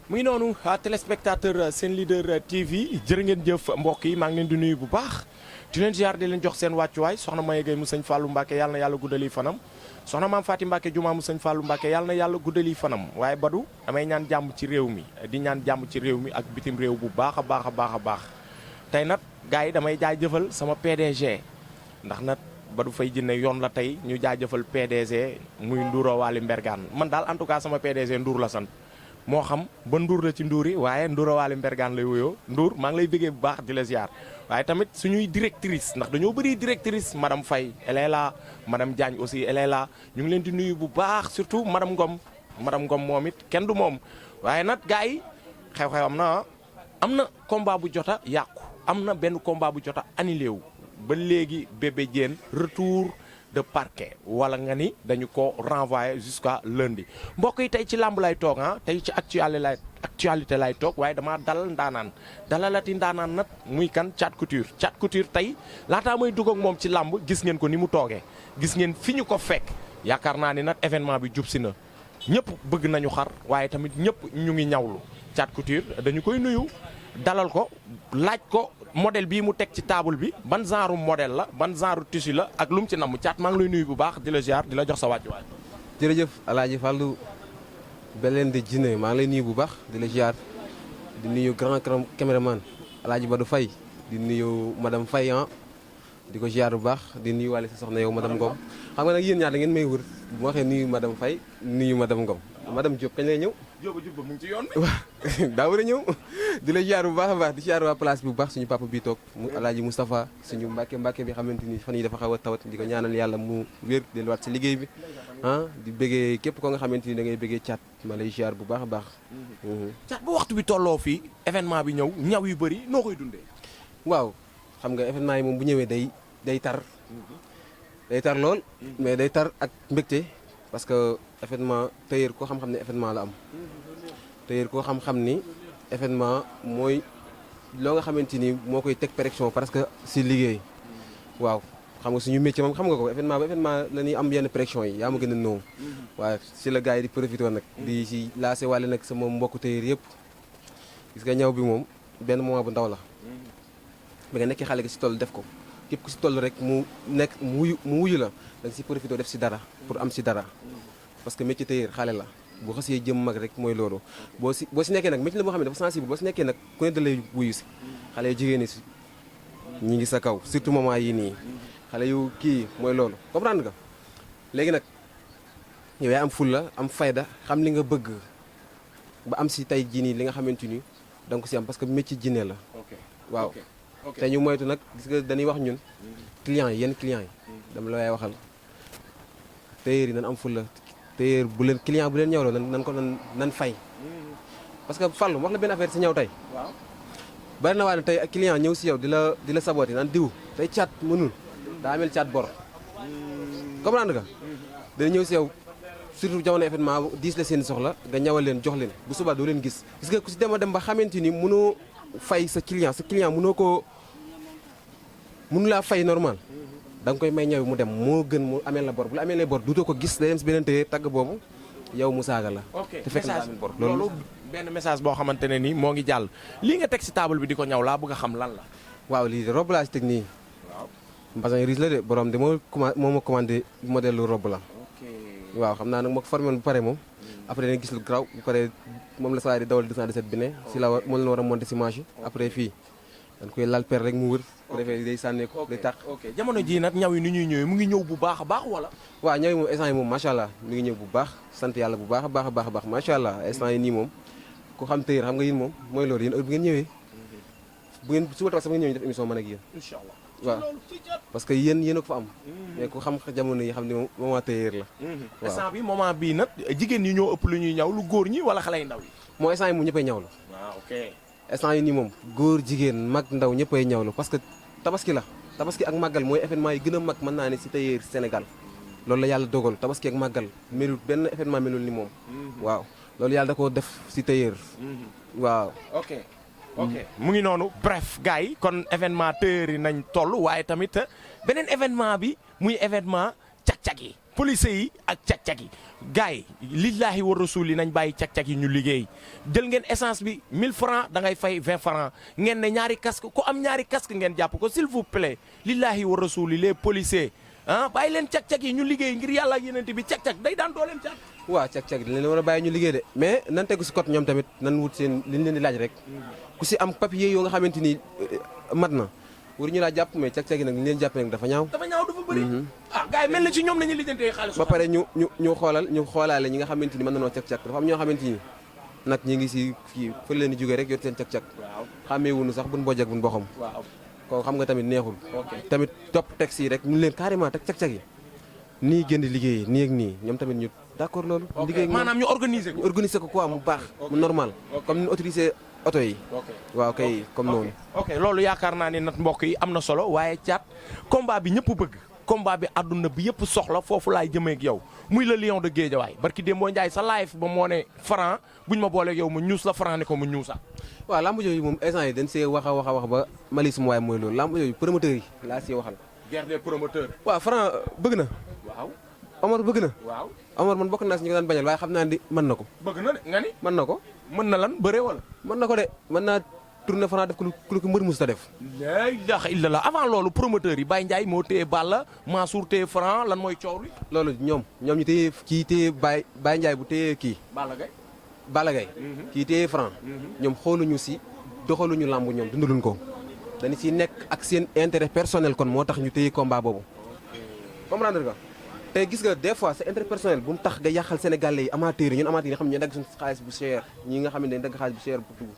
mu ngi noonu téléspectateur seen leader TV jërë ngeen jëf mbokk yi maa ngi leen di nuyu bu baax di leen ziar di leen jox seen wàccuwaay soxna Maye Gueye mu sëñ Fallou Mbacke yàlla na yàlla guddali fanam soxna maam Fatim Mbacke Juma mu sëñ Fallou Mbacke yàlla na yàlla guddali fanam waaye Badou damay ñaan jàmm ci réew mi di ñaan jàmm ci réew mi ak bitim réew bu baax a baax a baax a baax tey nag gars yi damay jaajëfal sama PDG ndax nag Badou Faye Djiné yoon la tey ñu jaajëfal PDG muy Ndouro Waly Mbergane man daal en tout cas sama PDG Ndour la sant moo xam ba Ndour la ci Ndour yi waaye Ndouro Waly Mbergane lay wuyoo Ndour maa ngi lay bëggee bu baax di la ziar waaye tamit suñuy directrice ndax dañoo bëri directrice madame Faye elle est là madame Diagne aussi elle est là ñu ngi leen di nuyu bu baax surtout madame Ngom moom it kenn du moom waaye nag gars yi xew-xew am na combat bu jota yàqu am na benn combat bu jota annulé wu ba léegi Bébé Diène retour de parquet wala nga ni dañu ko renvoyé jusqu'à lundi mbokk yi tey ci làmb lay toog tey ci actualité lay toog waaye dama dalal ndaanaan dalalati ndaanaan nag muy kan Thiat Couture tey laataa may dugg ak moom ci làmb gis ngeen ko ni mu toogee gis ngeen fi ñu ko fekk yaakaar naa ni nag événement bi jub si na ñëpp bëgg nañu xar waaye tamit ñëpp ñu ngi ñawlu Thiat Couture dañu koy nuyu dalal ko laaj ko modèle bii mu teg ci table bi ban genre modèle la ban genre tissu la ak lu mu ci namm Thiat maa ngi lay nuyu bu baax di la ziar di la jox sa wàccuwaay. jërëjëf El Hadj Fallou Belende Djiné maa ngi lay nuyu bu baax di la ziar di nuyu grand caméraman El Hadj Badou Faye di nuyu madame Faye di ko ziar bu baax di nuyu wàlle sa soxna yow madame Ngom xam nga nag yéen ñaar da ngeen may wër bu ma waxee nuyu madame Faye nuyu madame Ngom madame Diop kañ lay ñëw. Diop mu ngi ci yoon bi. waaw daa war a ñëw di la ziar bu baax a baax di ziar waa place bi bu baax suñu papa bii toog mu El Hadj Moustapha suñu mbàkke bi xamante ni fan yi dafa xaw a tawat di ko ñaanal yàlla mu wér delluwaat si liggéey bi di bëggee képp ko nga xamante ni da ngay bëggee Thiat ma lay ziar bu baax a baax. Thiat bu waxtu bi tolloo fii événement bi ñëw ñaw yu bëri noo koy dundee. waaw xam nga événement yi moom bu ñëwee day tar lool mais day tar ak mbégte parce que événement tailleur koo xam-xam ne événement la am tailleur koo xam-xam ni événement mooy loo nga xamante ni moo koy teg pression parce que si liggéey waaw xam nga suñu métier moom xam nga ko événement ba événement la ñuy am yenn pression yi yaa ma gën a noowu waaw si la gars yi di profité woon nag di si lancé wàlle nag sama mbokku tailleur yëpp gis nga ñaw bi moom benn moment bu ndaw la ba nga nekkee xale gi si toll def ko képp ku si toll rek mu wuyu la da nga si profité def si dara pour am si dara parce que métier tailleur xale la boo xasee jëm mag rek mooy loolu boo si nekkee nag métier la boo xam ne dafa sensible boo si nekkee nag ku ne da lay wuyu si xale yu jigéen ñi si ñi ngi sa kaw surtout moment yi nii xale yu kii mooy loolu comprendre nga léegi nag yow yaa am fulla am fayda xam li nga bëgg ba am si tey jii nii li nga xamante ni da nga ko si am parce que métier jinne la waaw te ñu moytu nag gis nga dañuy wax ñun clients yi yenn clients yi dama la waay waxal tailleur yi nan am fulla tailleur bu leen client bu leen ñëwloo nan fay parce que Fallou wax la benn affaire si ñëw tey waaw bari na waa ne tey ak client ñëw si yow di la saboté naan diw tey Thiat mënul daa amel Thiat bor comprendre nga dana ñëw si yow surtout jamono événement diis la seen soxla nga ñawal leen jox leen bu subaa doo leen gis nga ku si dem ba xamante ni mënoo fay sa client mënu laa fay normal da nga koy may ñëw mu dem moo gën mu amee la bor bu la amee la bor duutoo ko gis day dem si beneen téye tagg boobu yow mu saaga la. ok te fekk na amee bor loolu benn message boo xamante ne ni moo ngi jàll lii nga teg si table bi di ko ñaw laa bëgg a xam lan la. waaw lii de robe laa si teg nii. waaw mbasin riche la de borom de moo ma commandé modèle lu robe la. waaw xam naa nag moo ko formé bu pare moom. après dañuy gis lu graw bu pare moom la saa di dawal 217 bi ne si la moom la war a monté si manche après fii dañ koy lal per rek mu wër. bu defee day sànni ko day tax. ok jamono jii nag ñaw yi ni ñuy ñëwee mu ngi ñëw bu baax a baax wala. waaw ñaw yi moom instant yi moom macha allah mi ngi ñëw bu baax sant yàlla bu baax a baax a baax a baax macha allah instant yi nii moom ku xam tëyër xam nga yéen moom mooy loolu yéen heure bu ngeen ñëwee bu ngeen suba tax sama ngeen ñëw ñu def émission man ak yéen. incha allah waaw parce que yéen a ko fa am. mais ku xam jamono yi xam ne moom moment tëyër la. waaw instant bi moment bii nag jigéen ñi ñoo ëpp lu ñuy ñaw lu góor ñi wala xale yu ndaw yi. moo instant yi moom ñëppay ñawlu. waaw ok instant yi nii moom góor jigéen mag ndaw ñëppay ñawlu parce que tabaski la tabaski ak màggal mooy événement yi gën a mag mën naa ne si tailleur Sénégal loolu la yàlla dogal tabaski ak màggal melul benn événement melul ni moom waaw loolu yàlla da koo def si tailleur waaw ok mu ngi noonu bref gars yi kon événement tailleur yi nañ toll waaye tamit beneen événement bi muy événement cag-cag yi police yi ak cag-cag yi gars yi lillahi wa rasuli nañ bàyyi cag-cag yi ñu liggéey jël ngeen essence bi 1000 francs da ngay fay 20 francs ngeen ne ñaari casque ku am ñaari casque ngeen jàpp ko s'il vous plaît lillahi wa rasuli les policiers bàyyi leen cag-cag yi ñu liggéey ngir yàlla ak yenente bi cag-cag day daan dooleem cag waaw cag-cag dañ leen war a bàyyi ñu liggéey de mais nan tegu si code ñoom tamit nan wut seen li ñu leen di laaj rek ku si am papier yoo nga xamante ni mat na war ñu laa jàpp mais cag-cag yi nag li leen jàpp nag dafa ñaaw dafa bëri gars yi mel na ci ñoom nañu lijjantee xaalis ba pare ñu xoolaale ñi nga xamante ni mën na noo cag-cag dafa am ñoo xamante ni nag ñi ngi si fii fële leen di jógee rek yor seen cag-cag xàmmee wuñu sax buñ bojj ak buñ boxam ko xam nga tamit neexul tamit topp taxi yi rek ñu leen carrément teg cag-cag yi nii gën di liggéey nii ak nii ñoom tamit ñu d'accord loolu liggéey maanaam ñu organiser ko quoi mu baax mu normal comme ñu autorisé oto yi waaw kay comme noonu ok loolu yaakaar naa ne nag mbokk yi am na solo waaye caat combat bi ñëpp bëgg combat bi àdduna bi yëpp soxla foofu laay jëmee ak yow muy le lion de Guédiawaye barki Dembo Ndiaye sa live ba moo ne Franc buñ ma booleeg yow mu ñuus la Franc ne ko mu ñuusa waaw lamb yooyu moom instant yi dañ see wax a wax ba mali suma waay mooy loolu lamb yooyu promoteur yi laa see waxal guerre des promoteurs waaw Franc bëgg na waaw Omar bëgg na waaw Omar man bokk naa si ñu ko daan bañal waaye xam naa ni mën na ko bëgg na de nga ni mën na ko mën na lan bëre wala mën na ko de mën naa tourné Franc def ko lu ko mbër mus ta def la ilaha illallah avant loolu promoteur yi Baye Ndiaye moo téye Balla Mansour téye Franc lan mooy coow li loolu ñoom ñu téye kii téye Baye Ndiaye bu téye kii Balla Gaye kii téye Franc ñoom xooluñu si doxaluñu lamb ñoom dundaluñ ko dañu si nekk ak seen intérêt personnel kon moo tax ñu téye combat boobu comprendre nga tey gis nga des fois c'est intérêt personnel bu mu tax nga yàqal Sénégalais yi amateurs yi ñun amateurs yi nga xam ne ñu dagg suñu xaalis bu cher ñi nga xam ne dañu dagg xaalis bu cher bu tudd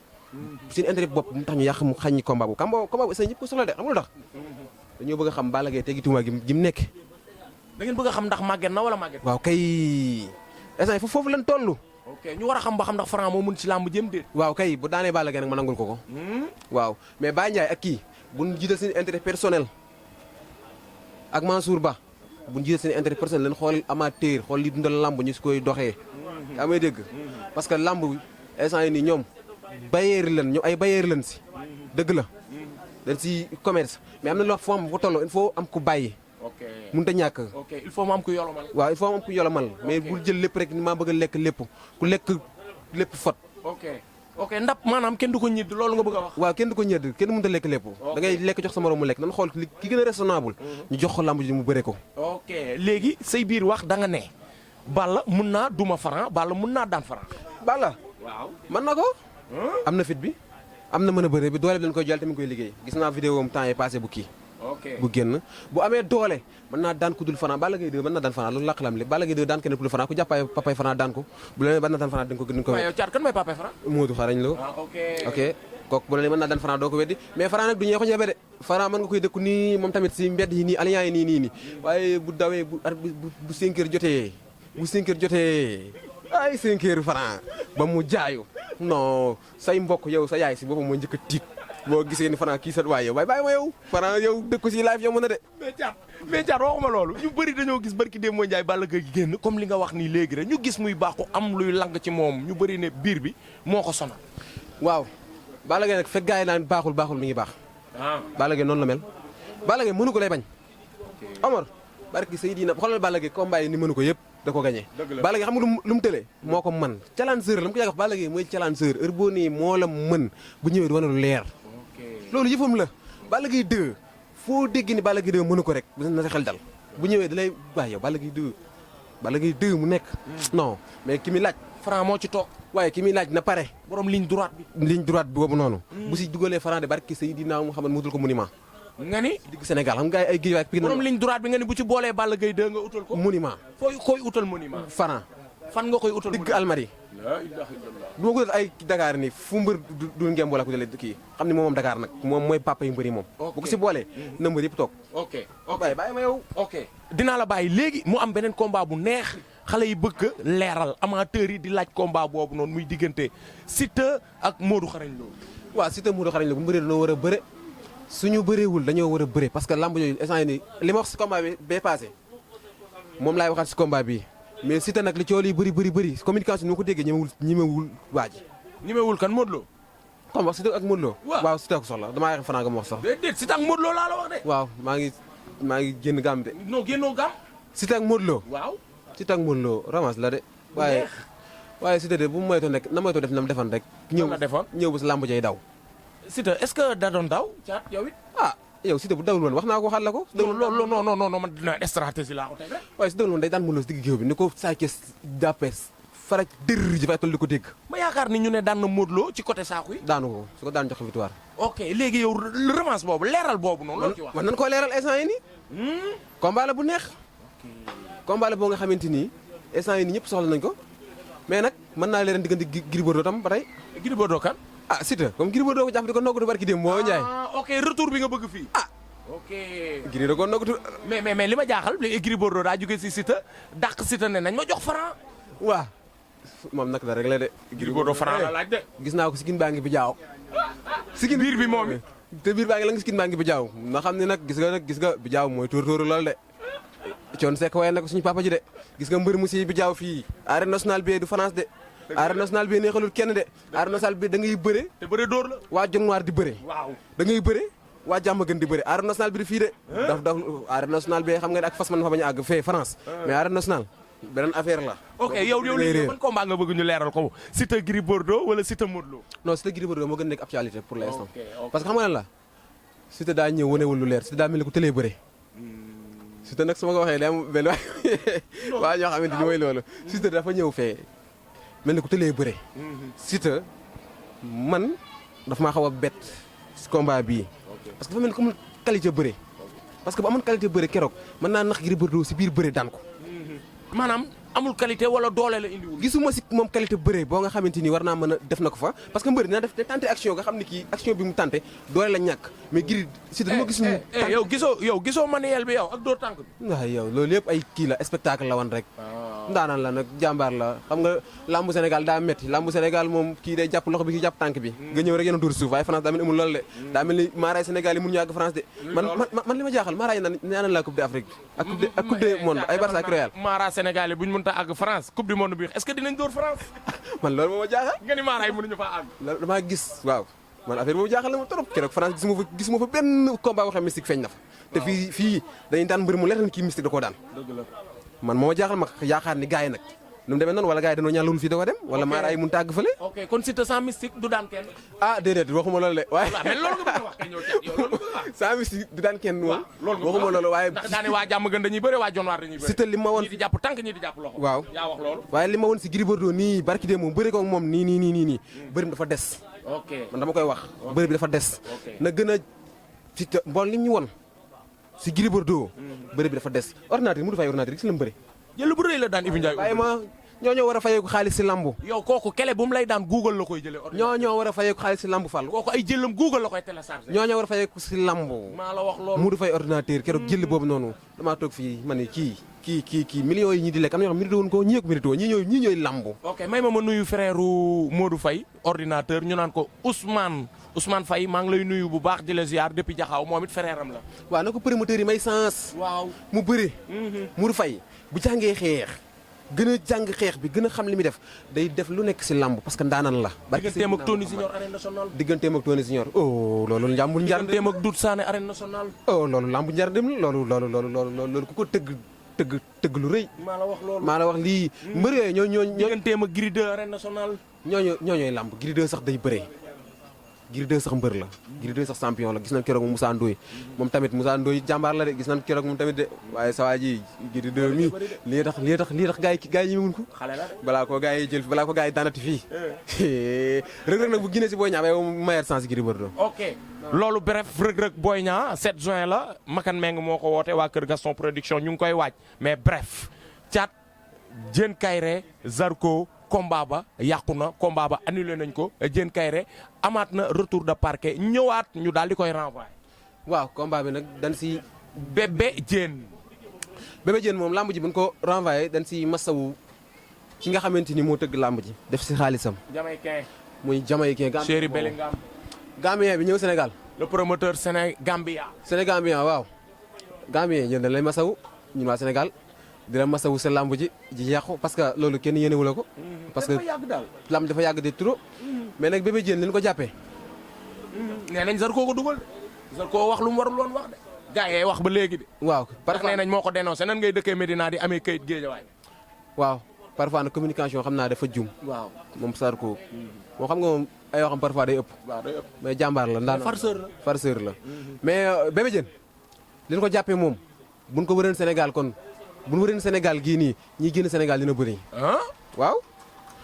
seen intérêt bopp bu mu tax ñu yàq mu xañ combat boobu combat boobu ñëpp ko soxla de xam nga lu tax dañoo bëgg a xam Balla Gaye teggi tuuma gi mu nekk da ngeen bëgg a xam ndax màgget na wala màgget waaw kay instant foofu lañ toll ok ñu war a xam ba xam ndax Franc moo mun ci làmb jëm déet waaw kay bu daanee Balla Gaye nag ma nangul ko waaw mais Baye Ndiaye ak kii buñ jiital seen intérêt personnel ak Mansour Ba buñ jiital seen intérêt personnel lañ xool amateur xool li dundal lamb ñu si koy doxee yaa may dégg parce que lamb bi instant yi nii ñoom bayeeri lan ñoom ay bayeeri lan si dëgg la dañ si commerce mais am na loo foo am bu tolloo il faut am ku bàyyi mënut a ñàkk il faut mu am ku yolomal waaw il faut am ku yolomal mais bul jël lépp rek ni maa bëgg a lekk lépp ku lekk lépp fot ok ndap maanaam kenn du ko ñidd loolu nga bëgg a wax waaw kenn du ko ñedd kenn mënut a lekk lépp da ngay lekk jox sa morom mu lekk nan xool ki gën a raisonnable ñu jox ko lamb ji mu bëre ko ok léegi say biir wax da nga ne Balla mun naa duma Franc Balla mun naa daan Franc Balla waaw mën na ko am na fit bi am na mën a bëre bi doole bi lañ koy jël te mi ngi koy liggéey gis naa vidéo am temps yi passé bu kii bu génn bu amee doole mën naa daan ku dul Franc Balla Gaye 2 mën na daan Franc loolu làq lam li Balla Gaye 2 daan kenn ku dul Franc ku jàppaay papay Franc daan ko bu la nee mën na daan Franc dañ ko gën ko yow caat kan mooy papay Franc Modou xarañ lo ok kooku bu la nee mën naa daan Franc doo ko weddi mais Franc nag du ñee ko ñebe de Franc mën nga koy dëkku nii moom tamit si mbedd yi nii alliance yi nii waaye bu dawee bu 5 heures jotee bu 5 heures jotee ay 5 heures Franc ba mu jaayu non say mbokk yow sa yaay si boppam moo njëkk a tiit boo gisee ni Franc kii sat waay yow waaye bàyyi ma yow Franc yow dëkku si live yow mën na de mais caat waxuma loolu ñu bëri dañoo gis barki Demba Ndiaye Balla Gaye génn comme li nga wax nii léegi rek ñu gis muy baaxu am luy lang ci moom ñu bëri ne biir bi moo ko sonal waaw Balla Gaye nag fekk gars yi naan baaxul mi ngi baax Balla Gaye noonu la mel Balla Gaye mënu ko lay bañ Omar barki Seydina xoolal Balla Gaye combat yi ni mënu ko yëpp da ko gagné Balla Gaye xam nga lu mu tëlee moo ko man challenger la mu ko yàgg wax Balla Gaye mooy challenger heure boo nii moo la mën bu ñëwee di wane lu leer loolu yëfam la Balla Gaye 2 foo dégg ni Balla Gaye 2 mënu ko rek na sa xel dal bu ñëwee da lay waaye yow Balla Gaye 2 mu nekk non mais ki muy laaj Franc moo ci toog waaye ki muy laaj na pare borom ligne droite bi boobu noonu bu si dugalee Franc de barki Seydina Muhammad mu utal ko monument nga ni digg Sénégal xam nga ay géej waay Pikine borom ligne droite bi nga ni bu ci boolee Balla Gaye 2 nga utal ko monument koy utal monument Franc fan nga koy utal digg Almari la ilaha illallah du ma ko def ay Dakar ni fu mbër du ngem wala ko dale kii xam ne moom Dakar nag moom mooy papa yu mbëri moom bu ko si boolee na mbër yëpp toog bàyyi ma yow dinaa la bàyyi léegi mu am beneen combat bu neex xale yi bëgg leeral amateurs yi di laaj combat boobu noonu muy diggante Siteu ak Modou Xarañ Lo waaw Siteu Modou Xarañ Lo bu mbëree dañoo war a bëre suñu bëreewul dañoo war a bëre parce que lamb yooyu instant ni li ma wax si combat bi bee passé moom laay waxaat si combat bi mais Siteu nag li coow yi bëri communication ni ma ko déggee ñemewul waa ji ñemewul kan Modou Lo comme wax Siteu ak Modou Lo waaw Siteu ko soxla damaa yaakaar Franc nga ma wax sax déedéet Siteu ak Modou Lo laa la wax de waaw maa ngi génn gàmm de non génnoo gàmm Siteu ak Modou Lo. waaw. Siteu ak Modou Lo revanche la de. waaye Siteu de bu mu moytoon rek na moytoo def na mu defoon rek. ñëw ba si làmb jay daw. Siteu est-ce que da doon daw caat yow it. yow Siteu bu dawul woon wax naa ko waxal la ko. non man dina stratégie laa ko teg rek. waaye su dawul woon day daan Modou Lo si digg géew bi ni ko Sa Thiès jàppee faraj dërr ji fay toll di ko dégg. ma yaakaar ni ñu ne daan na Modou Lo ci côté saako yi. daanu ko su ko daan jox victoire. ok léegi yow revanche boobu leeral boobu noonu. loo ci wax man nan koo leeral instant yi nii. combat la bu neex. combat la boo nga xamante ni instant yi nii ñëpp soxla nañ ko mais nag mën naa leeral diggante Gris Bordeaux tam ba tey. Gris Bordeaux kan. Siteu comme Gris Bordeaux ko jàpp di ko nogatu barki dem moo Njaay. ok retour bi nga bëgg fii. ok. Gris da ko nogatu. mais li ma jaaxal léegi Gris Bordeaux daa jógee si Siteu dàq Siteu ne nañ ma jox Franc. waaw moom nag la rek la de. Gris Bordeaux Franc la laaj de. gis naa ko si kin baa ngi bi jaaw. si biir bi moom it. te biir baa ngi la nga si kin baa ngi bi jaaw na xam ne nag gis nga bi jaaw mooy tóor lool de. coon sekk waaye nag suñu papa ji de gis nga mbër mu si bi jaaw fii arène nationale bi du France de. arène nationale bi neexalul kenn de. arène nationale bi da ngay bëre. te bëre dóor la. waa Jonwaar di bëre. waaw da ngay bëre. waa jàmm gën di bëre arène nationale bi di fii de. daf arène nationale bi xam nga ne ak fas man fa bañ a àgg fee France. mais arène nationale beneen affaire la. ok yow léegi ban combat nga bëgg ñu leeral ko Siteu Gris Bordeaux wala Siteu Modou Lo. non Siteu Gris Bordeaux moo gën nekk actualité pour l'instant. parce que xam nga lan la Siteu daa ñëw wanewul lu leer Siteu daa mel ni ku tëlee bëre. Siteu nag su ma ko waxee day am benn waa ñoo xamante ni mooy loolu. Siteu dafa ñëw fee mel ni ku tëlee bëre. Siteu man daf maa xaw a bett si combat bii. parce que dafa mel ni comme qualité bëre. parce que bu amoon qualité bëre keroog mën naa nax Gris Bordeaux si biir bëre daan ko. maanaam amul qualité wala doole la indiwul. gisuma si moom qualité bëre boo nga xamante ni war naa mën a def na ko fa parce que mbëri dina def tenté action nga xam ne kii action bi mu tenté doole la ñàkk mais Gris si dama gis mu yow gisoo manuel bi yow ak dóor tànk bi. waaw yow loolu yëpp ay kii la spectacle la woon rek. ndaanaan la nag jàmbaar la xam nga lambu Sénégal daa metti lambu Sénégal moom kii day jàpp loxo bi kii jàpp tànk bi nga ñëw rek yéen a dóor suuf waaye France daa mel ni amul loolu de daa mel ni maaraay Sénégal yi mënuñu àgg France de man li ma jaaxal maaraay naan la coupe d'Afrique ak coupe du monde ay Barça ak Real maaraay Sénégal yi buñu mënta àgg France coupe du monde bi est-ce que dinañ dóor France man loolu moo ma jaaxal nga ni maaraay mënuñu faa àgg loolu damaa gis waaw man affaire boobu jaaxal na ma trop keroog France gisuma fa benn combat boo xam mystique feeñ na fa te fii dañuy daan mbër mu leer ni kii mystique da koo daan man moo ma jaaxal ma yaakaar ni gars yi nag nu mu demee noonu wala gars yi dañoo ñaan loolu fii da ko dem wala maaraay mun tàgg fële ok kon Siteu sans mystique du daan kenn déedéet waxuma loolu de waaye mais loolu nga bëgg a wax kay ñëw yow loolu nga wax sans mystique du daan kenn moom waxuma loolu waaye ndax daane waa jàmm gën dañuy bëre waa jonwaar dañuy bëre Siteu li ma woon ñii di jàpp tànk ñii di jàpp loxo waaw yaa wax loolu waaye li ma woon si Gris Bordeaux nii barki dee moom bëri ko moom nii bëri bi dafa des ok man dama koy wax bëri bi dafa des na gën a Siteu mbool li ñu won si Gris Bordeaux bëri bi dafa des ordinateur mu du fay ordinateur gis la mu bëri jël bu rëy la daan Ibou Ndiaye waaye ma ñoo war a fayeeku xaalis si lambu yow kooku kele bu mu lay daan Google la koy jëlee ñoo war a fayeeku xaalis si lambu Fall kooku ay jëlam Google la koy télécharger ñoo war a fayeku si lambu maa la wax loolu mu du fay ordinateur keroog jël boobu noonu damaa toog fii ma ne kii millions yi ñi di lekk am na ñoo xam mérité woon ko ñii ko mérité woon ñii ñooy lambu ok may ma nuyu frère Modou Faye ordinateur ñu naan ko Ousmane Faye maa ngi lay nuyu bu baax di la ziar depuis Jaxaaw moom it frère am la waaw na ko promoteur yi may sens waaw mu bëre Modou Faye bu jàngee xeex gën a jàng xeex bi gën a xam li muy def day def lu nekk si lamb parce que ndaanan la digganteem ak Tony Junior arène nationale digganteem ak Tony Junior loolu njàmbul njar digganteem ak Doudou Sané arène nationale loolu lambu njar dem loolu ku ko tëgg lu rëy maa la wax loolu maa la wax lii mbër yooyu ñoo digganteem ak Gris 2 arène nationale ñooñooy lamb Gris 2 sax day bëree Gris 2 sax mbër la Gris 2 sax champion la gis nañ keroog Moussa Ndoye moom tamit Moussa Ndoye jàmbaar la de gis nañ keroog moom tamit de waaye sa waa ji Gris 2 mi lii tax gaa yi ñëwuñ ko balaa ko gaa yi jël balaa ko gaa yi daanati fii Reug nag bu ginee si Boy Niang yow mayer sens Gris Bordeaux ok loolu bref Reug Boy Niang 7 juin la Makan Meng moo ko woote waa Kër Gaston production ñu ngi koy waaj mais bref Thiat Diène Kaïré Zarko combat ba yàqu na combat ba annulé nañ ko Diène Kaïré amaat na retour de parquet ñëwaat ñu daal di koy renvoyer. waaw combat bi nag dañ si Bébé Diène moom lamb ji buñ ko renvoyer dañ si masawu ki nga xamante ni moo tëgg lamb ji def si xaalisam. Jamaïcain muy Jamaïcain. Chéri Bellingham. Gambien bi ñëw Sénégal. le promoteur Sénégambia. Sénégambien waaw. Gambien yéen dañ lay masawu ñun waa Sénégal. dina masawu sa lamb ji yàqu parce que loolu kenn yéenewu la ko. parce que lamb dafa yàgg de trop. mais nag Bébé Diène ni ñu ko jàppee. nee nañ Zarko ko dugal de. Zarko wax lu mu warul woon wax de. gars yi wax ba léegi de. waaw parfois nee nañ moo ko dénoncé nan ngay dëkkee Medina di amee kayit Guédiawaye. waaw parfois nag communication xam naa dafa jum. waaw moom Sarko. moo xam nga moom ay waxam parfois day ëpp. waaw day ëpp. mais jàmbaar la ndaan farceur la. mais Bébé Diène li ñu ko jàppee moom buñ ko wëreen Sénégal kon buñ wëreen Sénégal gii nii ñiy génn Sénégal dina bëri. waaw.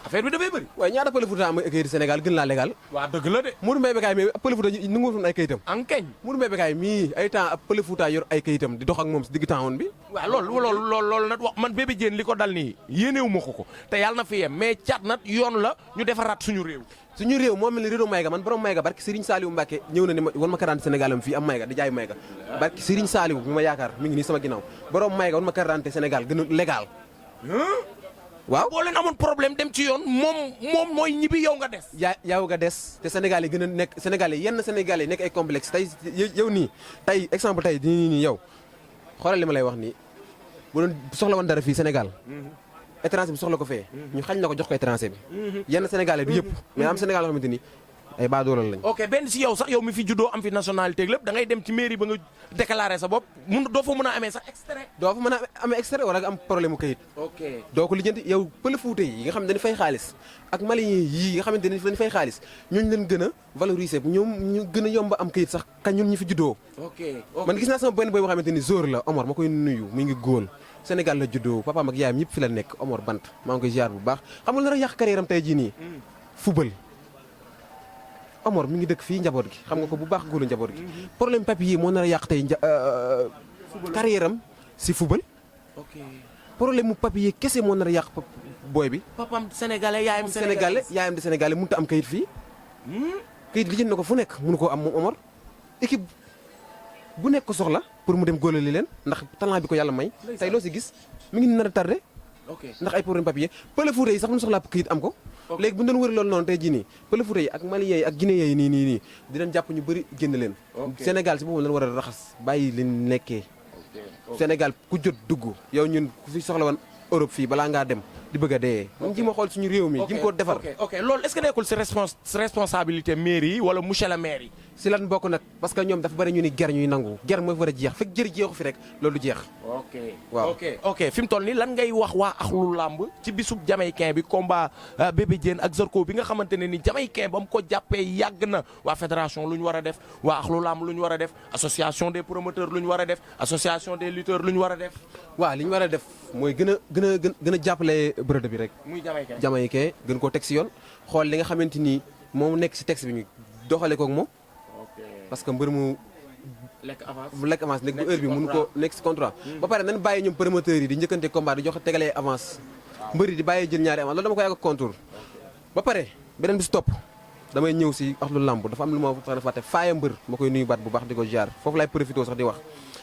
affaire bi dafay bëri. waaye ñaata Pël Fuuta am ay kayit Sénégal gën laa légal. waaw dëgg la de. Modou Mbaye Bécaye mi Pël Fuuta ñu ngi woon ay kayitam. ankeñ. Modou Mbaye Bécaye mii ay temps ab Pël Fuuta yor ay kayitam di dox ak moom si digg temps woon bi. waaw loolu nag wax man Bébé Diène li ko dal nii yéenewu ma ko te yàlla na fi yem mais cat nag yoon la ñu defaraat suñu réew. suñu réew moo mel ni réew Mayga man borom Mayga barki Serigne Saliou Mbacké ñëw na ni ma wan ma carte Sénégal am fii am Mayga di jaay Mayga barki Serigne Saliou mi ma yaakaar mi ngi nii sama ginnaaw borom Mayga wan ma carte Sénégal gën a légal. waaw boo leen amoon problème dem ci yoon moom mooy ñibbi yow nga des. yow nga des te Sénégal yi gën a nekk Sénégal yi yenn Sénégal yi nekk ay complexe tey yow nii tey exemple tey nii yow xoolal li ma lay wax nii bu doon soxla woon dara fii Sénégal. étranger bi soxla ko fee. ñu xañ na ko jox ko étranger bi. yenn Sénégalais du yëpp. mais am Sénégal yoo xamante ni ay baadoolal lañ. ok benn si yow sax yow mi fi juddoo am fi nationalité ak lépp da ngay dem ci mairie ba nga déclaré sa bopp doo fa mën a amee sax extrait. doo fa mën a amee extrait wala nga am problème mu kayit. ok doo ko lijjanti yow Pël Fuuta yi nga xam ne dañu fay xaalis ak Malien yi nga xamante ne dañu fay xaalis ñooñu leen gën a valoriser ñoom ñu gën a yomb am kayit sax ka ñun ñi fi juddoo. ok man gis naa sama benn boy boo xamante ni Zor la Omar ma koy nuyu mi ngi góol Sénégal la juddoo papaam ak yaayam ñëpp fi la nekk Omar Bant maa ngi koy ziar bu baax xam nga nar a yàq carrière am tey jii nii. football Omar mi ngi dëkk fii njaboot gi xam nga ko bu baax góolu njaboot gi. problème papier moo nar a yàq tey carrière am si football. ok problème mu papier kese moo nar a yàq booy bi. papam sénégalais yaayam sénégalais yaayam di sénégalais mënut a am kayit fii. kayit li jënd na ko fu nekk mënu koo am moom Omar équipe bu nekk ko soxla pour mu dem góolali leen ndax talent bi ko yàlla may. tey loo si gis mi ngi nar a tardé. ndax ay problème papier Pël Fuuta yi sax mu soxlaa kayit am ko. léegi bu ñu doon wëri loolu noonu tey jii nii Pël Fuuta yi ak Malien yi ak Guinéen yi nii dinañ jàpp ñu bëri génn leen. Sénégal si boppam lañ war a raxas bàyyi leen nekkee. Sénégal ku jot dugg yow ñun ku fi soxla woon Europe fii balaa ngaa dem di bëgg a dee. ji ma xool suñu réew mi ji ko defar. ok loolu est-ce que nekkul si responsabilité mairie yi wala monsieur le maire yi. si lan bokk nag parce que ñoom dafa bëri ñu ni ger ñuy nangu ger mooy war a jeex fekk jëri jeexu fi rek loolu jeex. waaw ok fi mu toll nii lan ngay wax waa axlu làmb ci bisub jamaïcain bi combat Bébé Diène ak Zarko bi nga xamante ne ni jamaïcain ba mu ko jàppee yàgg na waa fédération lu ñu war a def waa axlu làmb lu ñu war a def association des promoteurs lu ñu war a def association des lutteurs lu ñu war a def. waaw li ñu war a def mooy gën a jàppale bërëb bi rek. muy jamaïcain jamaïcain gën koo teg si yoon xool li nga xamante ni moom nekk si texte bi ñu doxale koog moom. parce que mbër mu lekk avance nekk bu heure bi mun ko nekk si contrat. ba pare nañ bàyyi ñoom promoteurs yi di njëkkante combat di jox tegalee avance. mbër yi di bàyyi jël ñaari avance loolu dama ko yàgg contour. ba pare beneen bi si topp damay ñëw si axlu làmb dafa am lu ma fa fàtte faaya mbër ma koy nuyu baat bu baax di ko jaar foofu laay profité sax di wax.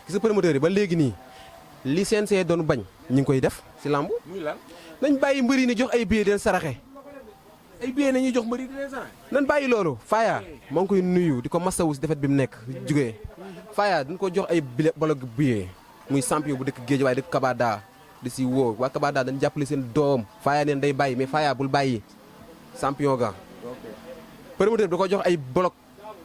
gis nga promoteurs yi ba léegi nii li CNG doon bañ ñu ngi koy def si làmb. nañ bàyyi mbër yi ni jox ay billets den saraxe. ay billets nañuy jox mbër yi di leen saraxe. nan bàyyi loolu Faaya maa ngi koy nuyu di ko masawu si defet bi mu nekk jugee Faaya dañ ko jox ay billet muy champion bu dëkk Géej waaye dëkk Kabada di si woo waa Kabada dañ jàppale seen doom Faaya neen day bàyyi mais Faaya bul bàyyi champion ga promoteur bi da ko jox ay bloc.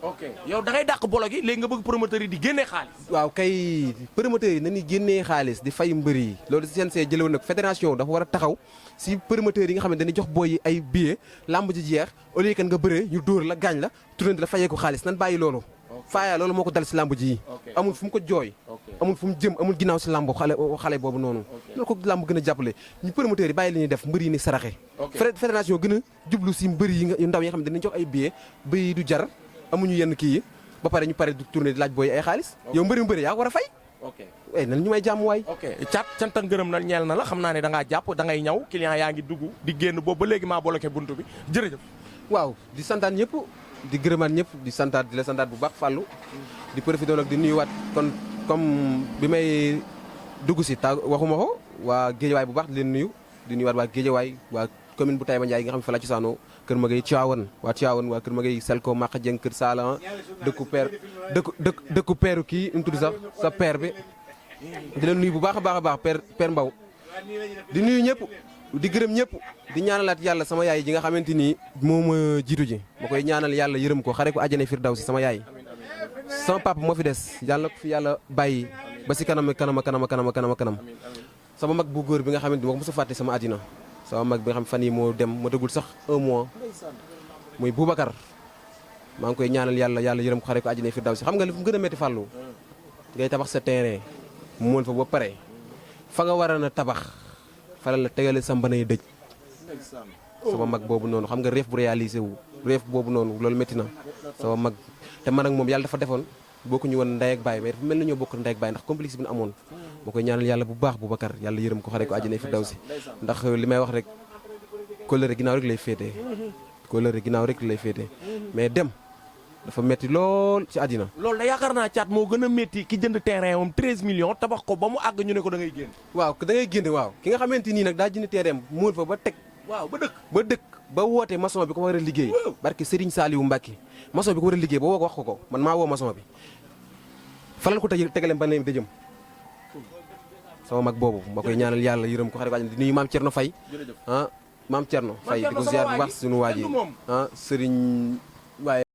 ok yow da ngay dàq bolo gi léegi nga bëgg promoteur yi di génnee xaalis. waaw kay promoteur yi nañuy génnee xaalis di fay mbër yi loolu CNG jëlewoon nag fédération dafa war a taxaw si promoteur yi nga xam ne dañuy jox booy yi ay billets lamb ji jeex au lieu que nga bëree ñu dóor la gaañ la tourné di la fayee ko xaalis nan bàyyi loolu. Faaya loolu moo ko dal si lamb ji yi. amul fu mu ko jooy. amul fu mu jëm amul ginnaaw si lamb xale boobu noonu. loolu ko lamb gën a jàppale ñu promoteurs yi bàyyi li ñuy def mbër yi ni saraxe. fédération gën a jublu si mbër yi yu ndaw yi nga xam ne dañuy jox ay billets bëy du jar amuñu yenn kii yi ba pare ñu pare du tourné di laaj booy ay xaalis. yow mbëri yaa war a fay. nan ñu may jàmm waay. cat cant ak ngërëm na ñeel na la xam naa ne da ngaa jàpp da ngay ñaw client yaa ngi dugg di génn boobu ba léegi maa bloqué buntu bi jërëjëf. waaw di santaat ñëpp di gërëmaat ñëpp di santaat di la santaat bu baax Fallou di profité nag di nuyuwaat kon comme bi may dugg si ta waxuma ko waa Géejawaay bu baax di leen nuyu di nuyuwaat waa Géejawaay waa commune bu Taïba Ndiaye nga xam ne fa la ci saanoo Kër Magay Tivaouane waa Kër Magay Selko Maka Dieng Kër Sala dëkku peeru kii nu tudd sax sa père bi di leen nuyu bu baax a baax père Mbaw di nuyu ñëpp di gërëm ñëpp di ñaanalaat yàlla sama yaay ji nga xamante ni moo ma jiitu ji ma koy ñaanal yàlla yërëm ko xare ko àjjana firdawsi sama yaay sama papa moo fi des yàlla ko fi yàlla bàyyi ba si kanam sama mag bu góor bi nga xamante ni moo ko mos a fàtte sama àddina sama mag bi nga xam fan yi moo dem ma dëggul sax 1 mois muy Boubacar maa ngi koy ñaanal yàlla yërëm ko xare ko àjjana firdawsi xam nga li fu mu gën a metti fàllu ngay tabax sa terrain mu mën fa ba pare fa nga war a tabax fa la tegale sa mbanay dëj sama mag boobu noonu xam nga rêve bu réalisé wu rêve boobu noonu loolu métti na sama mag te man ak moom yàlla dafa defoon bokkuñu woon ndey ak baay mais dafa mel na ñoo bokk ndey ak baay ndax complice bi ñu amoon moo koy ñaanal yàlla bu baax Boubacar yàlla yërëm ko xare ko àjjana firdawsi ndax li may wax rek kóllëre ginnaaw rek lay féetee kóllëre ginnaaw rek lay féetee mais dem dafa metti lool ci àddina loolu da yaakaar naa caat moo gën a métti ki jënd terrain moom 13 millions tabax ko ba mu àgg ñu ne ko da ngay génn waaw da ngay génn waaw ki nga xamante nii nag daa jënd terrain muul fa ba teg waaw ba dëkk ba woote maçon bi ko war a liggéey barke Serigne Saliou Mbacké maçon bi ko war a liggéey ba woo ko wax ko man maa woo maçon bi falal ko tegale ba ne dëjëm sama mag boobu ma koy ñaanal yàlla yërëm ko xare ko àjjana di nuyu maam Thierno Faye maam Thierno Faye di ko ziar bu baax suñu waa ji Serigne waaye